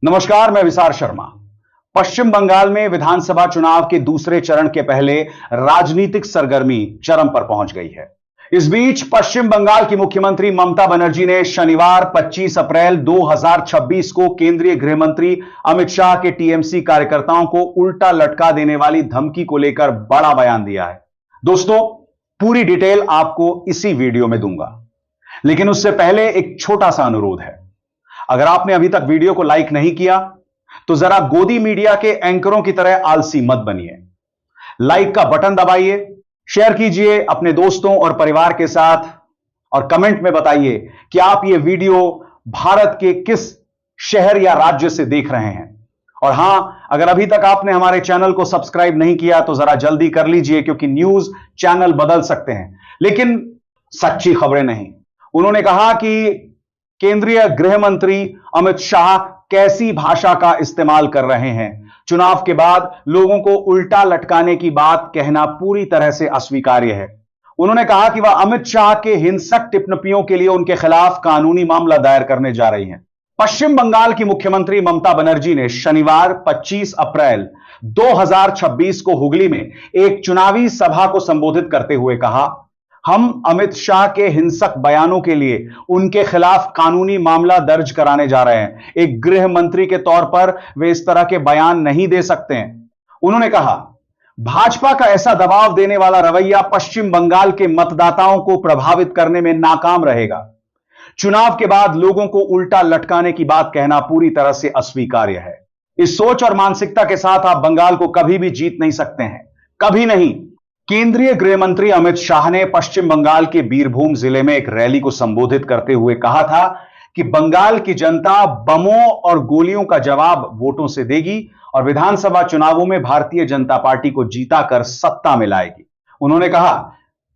नमस्कार, मैं विशाल शर्मा। पश्चिम बंगाल में विधानसभा चुनाव के दूसरे चरण के पहले राजनीतिक सरगर्मी चरम पर पहुंच गई है। इस बीच पश्चिम बंगाल की मुख्यमंत्री ममता बनर्जी ने शनिवार 25 अप्रैल 2026 को केंद्रीय गृह मंत्री अमित शाह के टीएमसी कार्यकर्ताओं को उल्टा लटका देने वाली धमकी को लेकर बड़ा बयान दिया है। दोस्तों, पूरी डिटेल आपको इसी वीडियो में दूंगा, लेकिन उससे पहले एक छोटा सा अनुरोध है। अगर आपने अभी तक वीडियो को लाइक नहीं किया तो जरा गोदी मीडिया के एंकरों की तरह आलसी मत बनिए। लाइक का बटन दबाइए, शेयर कीजिए अपने दोस्तों और परिवार के साथ और कमेंट में बताइए कि आप ये वीडियो भारत के किस शहर या राज्य से देख रहे हैं। और हां, अगर अभी तक आपने हमारे चैनल को सब्सक्राइब नहीं किया तो जरा जल्दी कर लीजिए, क्योंकि न्यूज चैनल बदल सकते हैं लेकिन सच्ची खबरें नहीं। उन्होंने कहा कि केंद्रीय गृह मंत्री अमित शाह कैसी भाषा का इस्तेमाल कर रहे हैं। चुनाव के बाद लोगों को उल्टा लटकाने की बात कहना पूरी तरह से अस्वीकार्य है। उन्होंने कहा कि वह अमित शाह के हिंसक टिप्पणियों के लिए उनके खिलाफ कानूनी मामला दायर करने जा रही हैं। पश्चिम बंगाल की मुख्यमंत्री ममता बनर्जी ने शनिवार 25 अप्रैल 2026 को हुगली में एक चुनावी सभा को संबोधित करते हुए कहा, हम अमित शाह के हिंसक बयानों के लिए उनके खिलाफ कानूनी मामला दर्ज कराने जा रहे हैं। एक गृह मंत्री के तौर पर वे इस तरह के बयान नहीं दे सकते हैं। उन्होंने कहा, भाजपा का ऐसा दबाव देने वाला रवैया पश्चिम बंगाल के मतदाताओं को प्रभावित करने में नाकाम रहेगा। चुनाव के बाद लोगों को उल्टा लटकाने की बात कहना पूरी तरह से अस्वीकार्य है। इस सोच और मानसिकता के साथ आप बंगाल को कभी भी जीत नहीं सकते हैं, कभी नहीं। केंद्रीय गृह मंत्री अमित शाह ने पश्चिम बंगाल के बीरभूम जिले में एक रैली को संबोधित करते हुए कहा था कि बंगाल की जनता बमों और गोलियों का जवाब वोटों से देगी और विधानसभा चुनावों में भारतीय जनता पार्टी को जीताकर सत्ता में लाएगी। उन्होंने कहा,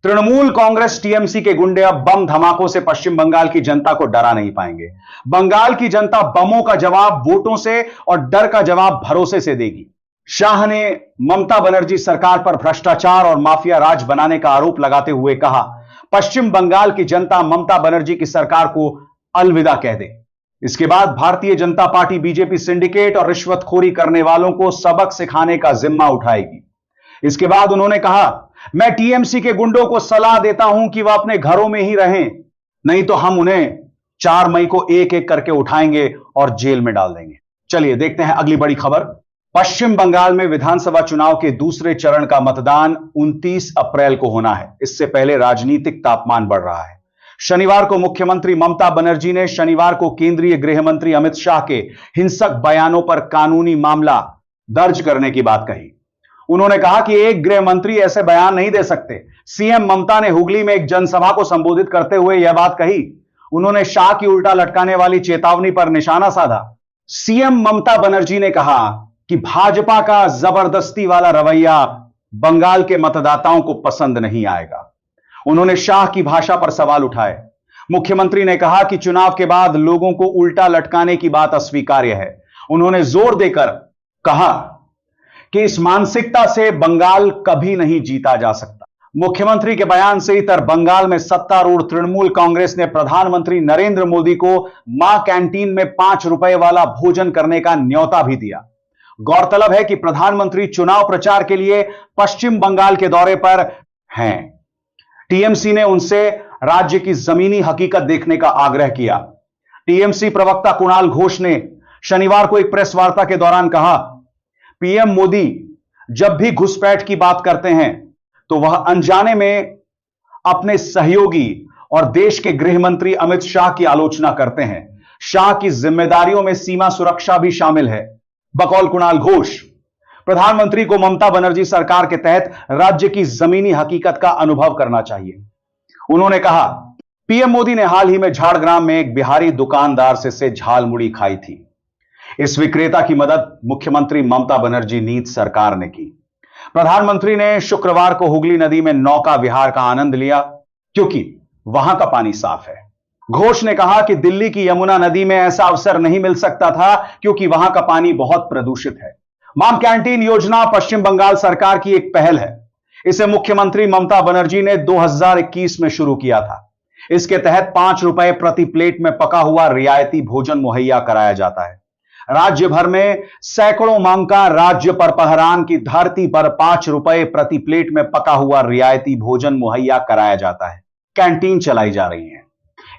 तृणमूल कांग्रेस टीएमसी के गुंडे अब बम धमाकों से पश्चिम बंगाल की जनता को डरा नहीं पाएंगे। बंगाल की जनता बमों का जवाब वोटों से और डर का जवाब भरोसे से देगी। शाह ने ममता बनर्जी सरकार पर भ्रष्टाचार और माफिया राज बनाने का आरोप लगाते हुए कहा, पश्चिम बंगाल की जनता ममता बनर्जी की सरकार को अलविदा कह दे। इसके बाद Bharatiya Janata party BJP syndicate और रिश्वतखोरी करने वालों को सबक सिखाने का जिम्मा उठाएगी। इसके बाद उन्होंने कहा, मैं टीएमसी के गुंडों को सलाह देता हूं कि वह अपने घरों में ही रहें, नहीं तो हम उन्हें 4 मई को एक एक करके उठाएंगे और जेल में डाल देंगे। चलिए देखते हैं अगली बड़ी खबर। पश्चिम बंगाल में विधानसभा चुनाव के दूसरे चरण का मतदान 29 अप्रैल को होना है। इससे पहले राजनीतिक तापमान बढ़ रहा है। शनिवार को मुख्यमंत्री ममता बनर्जी ने शनिवार को केंद्रीय गृह मंत्री अमित शाह के हिंसक बयानों पर कानूनी मामला दर्ज करने की बात कही। उन्होंने कहा कि एक गृह मंत्री ऐसे बयान नहीं दे सकते। सीएम ममता ने हुगली में एक जनसभा को संबोधित करते हुए यह बात कही। उन्होंने शाह की उल्टा लटकाने वाली चेतावनी पर निशाना साधा। सीएम ममता बनर्जी ने कहा कि भाजपा का जबरदस्ती वाला रवैया बंगाल के मतदाताओं को पसंद नहीं आएगा। उन्होंने शाह की भाषा पर सवाल उठाए। मुख्यमंत्री ने कहा कि चुनाव के बाद लोगों को उल्टा लटकाने की बात अस्वीकार्य है। उन्होंने जोर देकर कहा कि इस मानसिकता से बंगाल कभी नहीं जीता जा सकता। मुख्यमंत्री के बयान से इतर बंगाल में सत्तारूढ़ तृणमूल कांग्रेस ने प्रधानमंत्री नरेंद्र मोदी को मां कैंटीन में 5 रुपए वाला भोजन करने का न्योता भी दिया। गौरतलब है कि प्रधानमंत्री चुनाव प्रचार के लिए पश्चिम बंगाल के दौरे पर हैं। टीएमसी ने उनसे राज्य की जमीनी हकीकत देखने का आग्रह किया। टीएमसी प्रवक्ता कुणाल घोष ने शनिवार को एक प्रेस वार्ता के दौरान कहा, पीएम मोदी जब भी घुसपैठ की बात करते हैं तो वह अनजाने में अपने सहयोगी और देश के गृह मंत्री अमित शाह की आलोचना करते हैं। शाह की जिम्मेदारियों में सीमा सुरक्षा भी शामिल है। बकौल कुणाल घोष, प्रधानमंत्री को ममता बनर्जी सरकार के तहत राज्य की जमीनी हकीकत का अनुभव करना चाहिए। उन्होंने कहा, पीएम मोदी ने हाल ही में झाड़ग्राम में एक बिहारी दुकानदार से झाल मुड़ी खाई थी। इस विक्रेता की मदद मुख्यमंत्री ममता बनर्जी नीत सरकार ने की। प्रधानमंत्री ने शुक्रवार को हुगली नदी में नौका विहार का आनंद लिया क्योंकि वहां का पानी साफ है। घोष ने कहा कि दिल्ली की यमुना नदी में ऐसा अवसर नहीं मिल सकता था क्योंकि वहां का पानी बहुत प्रदूषित है। माम कैंटीन योजना पश्चिम बंगाल सरकार की एक पहल है। इसे मुख्यमंत्री ममता बनर्जी ने 2021 में शुरू किया था। इसके तहत 5 रुपए प्रति प्लेट में पका हुआ रियायती भोजन मुहैया कराया जाता है। राज्य भर में सैकड़ों मांग का राज्य पर पहरान की धरती पर 5 रुपए प्रति प्लेट में पका हुआ रियायती भोजन मुहैया कराया जाता है। कैंटीन चलाई जा रही है।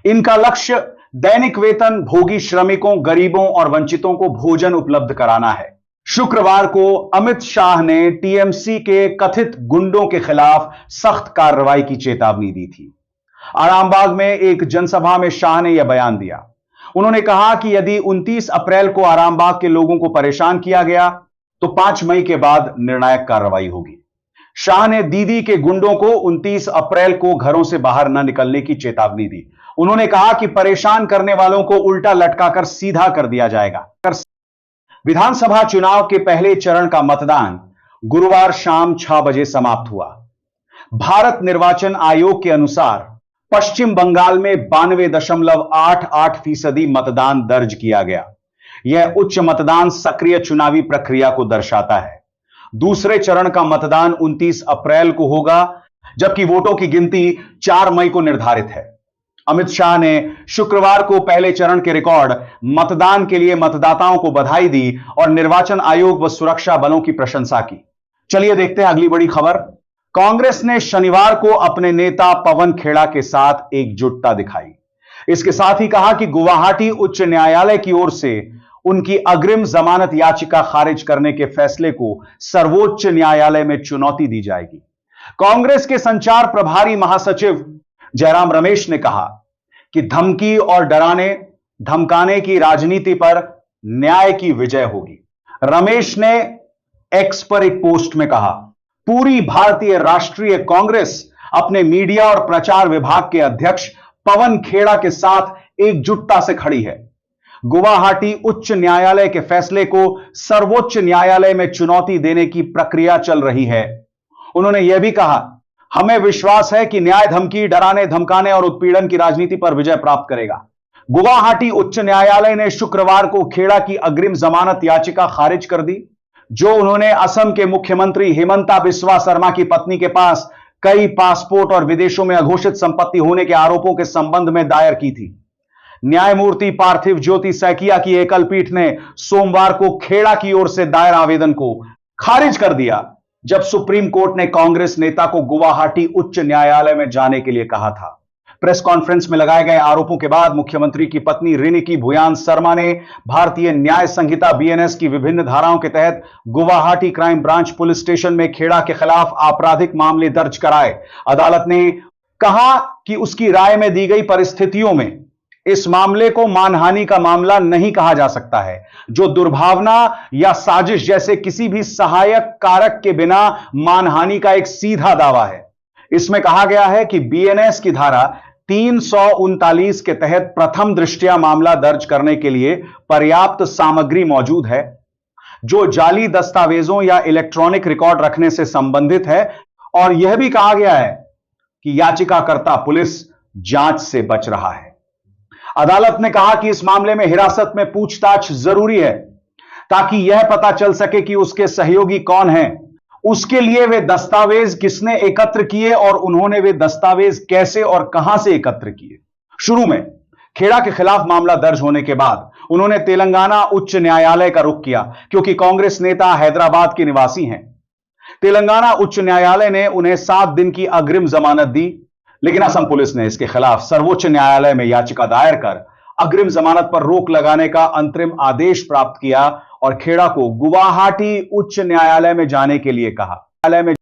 इनका लक्ष्य दैनिक वेतन भोगी श्रमिकों, गरीबों और वंचितों को भोजन उपलब्ध कराना है। शुक्रवार को अमित शाह ने टीएमसी के कथित गुंडों के खिलाफ सख्त कार्रवाई की चेतावनी दी थी। आरामबाग में एक जनसभा में शाह ने यह बयान दिया। उन्होंने कहा कि यदि 29 अप्रैल को आरामबाग के लोगों को परेशान किया गया तो 5 मई के बाद निर्णायक कार्रवाई होगी। शाह ने दीदी के गुंडों को 29 अप्रैल को घरों से बाहर न निकलने की चेतावनी दी। उन्होंने कहा कि परेशान करने वालों को उल्टा लटकाकर सीधा कर दिया जाएगा। विधानसभा चुनाव के पहले चरण का मतदान गुरुवार शाम 6 बजे समाप्त हुआ। भारत निर्वाचन आयोग के अनुसार पश्चिम बंगाल में 92.88% मतदान दर्ज किया गया। यह उच्च मतदान सक्रिय चुनावी प्रक्रिया को दर्शाता है। दूसरे चरण का मतदान 29 अप्रैल को होगा, जबकि वोटों की गिनती 4 मई को निर्धारित है। अमित शाह ने शुक्रवार को पहले चरण के रिकॉर्ड मतदान के लिए मतदाताओं को बधाई दी और निर्वाचन आयोग व सुरक्षा बलों की प्रशंसा की। चलिए देखते हैं अगली बड़ी खबर। कांग्रेस ने शनिवार को अपने नेता पवन खेड़ा के साथ एकजुटता दिखाई। इसके साथ ही कहा कि गुवाहाटी उच्च न्यायालय की ओर से उनकी अग्रिम जमानत याचिका खारिज करने के फैसले को सर्वोच्च न्यायालय में चुनौती दी जाएगी। कांग्रेस के संचार प्रभारी महासचिव जयराम रमेश ने कहा कि धमकी और डराने धमकाने की राजनीति पर न्याय की विजय होगी। रमेश ने एक्स पर एक पोस्ट में कहा, पूरी भारतीय राष्ट्रीय कांग्रेस अपने मीडिया और प्रचार विभाग के अध्यक्ष पवन खेड़ा के साथ एकजुटता से खड़ी है। गुवाहाटी उच्च न्यायालय के फैसले को सर्वोच्च न्यायालय में चुनौती देने की प्रक्रिया चल रही है। उन्होंने यह भी कहा, हमें विश्वास है कि न्याय धमकी, डराने धमकाने और उत्पीड़न की राजनीति पर विजय प्राप्त करेगा। गुवाहाटी उच्च न्यायालय ने शुक्रवार को खेड़ा की अग्रिम जमानत याचिका खारिज कर दी, जो उन्होंने असम के मुख्यमंत्री हिमंता बिस्वा शर्मा की पत्नी के पास कई पासपोर्ट और विदेशों में अघोषित संपत्ति होने के आरोपों के संबंध में दायर की थी। न्यायमूर्ति पार्थिव ज्योति सैकिया की एकल पीठ ने सोमवार को खेड़ा की ओर से दायर आवेदन को खारिज कर दिया, जब सुप्रीम कोर्ट ने कांग्रेस नेता को गुवाहाटी उच्च न्यायालय में जाने के लिए कहा था। प्रेस कॉन्फ्रेंस में लगाए गए आरोपों के बाद मुख्यमंत्री की पत्नी रिनिकी भुयान शर्मा ने भारतीय न्याय संहिता बीएनएस की विभिन्न धाराओं के तहत Guwahati crime branch police station में खेड़ा के खिलाफ आपराधिक मामले दर्ज कराए। अदालत ने कहा कि उसकी राय में दी गई परिस्थितियों में इस मामले को मानहानि का मामला नहीं कहा जा सकता है, जो दुर्भावना या साजिश जैसे किसी भी सहायक कारक के बिना मानहानि का एक सीधा दावा है। इसमें कहा गया है कि बीएनएस की धारा 339 के तहत प्रथम दृष्टया मामला दर्ज करने के लिए पर्याप्त सामग्री मौजूद है, जो जाली दस्तावेजों या इलेक्ट्रॉनिक रिकॉर्ड रखने से संबंधित है, और यह भी कहा गया है कि याचिकाकर्ता पुलिस जांच से बच रहा है। अदालत ने कहा कि इस मामले में हिरासत में पूछताछ जरूरी है, ताकि यह पता चल सके कि उसके सहयोगी कौन हैं, उसके लिए वे दस्तावेज किसने एकत्र किए और उन्होंने वे दस्तावेज कैसे और कहां से एकत्र किए। शुरू में खेड़ा के खिलाफ मामला दर्ज होने के बाद उन्होंने तेलंगाना उच्च न्यायालय का रुख किया, क्योंकि कांग्रेस नेता हैदराबाद के निवासी हैं। तेलंगाना उच्च न्यायालय ने उन्हें 7 दिन की अग्रिम जमानत दी, लेकिन असम पुलिस ने इसके खिलाफ सर्वोच्च न्यायालय में याचिका दायर कर अग्रिम जमानत पर रोक लगाने का अंतरिम आदेश प्राप्त किया और खेड़ा को गुवाहाटी उच्च न्यायालय में जाने के लिए कहा। न्यायालय में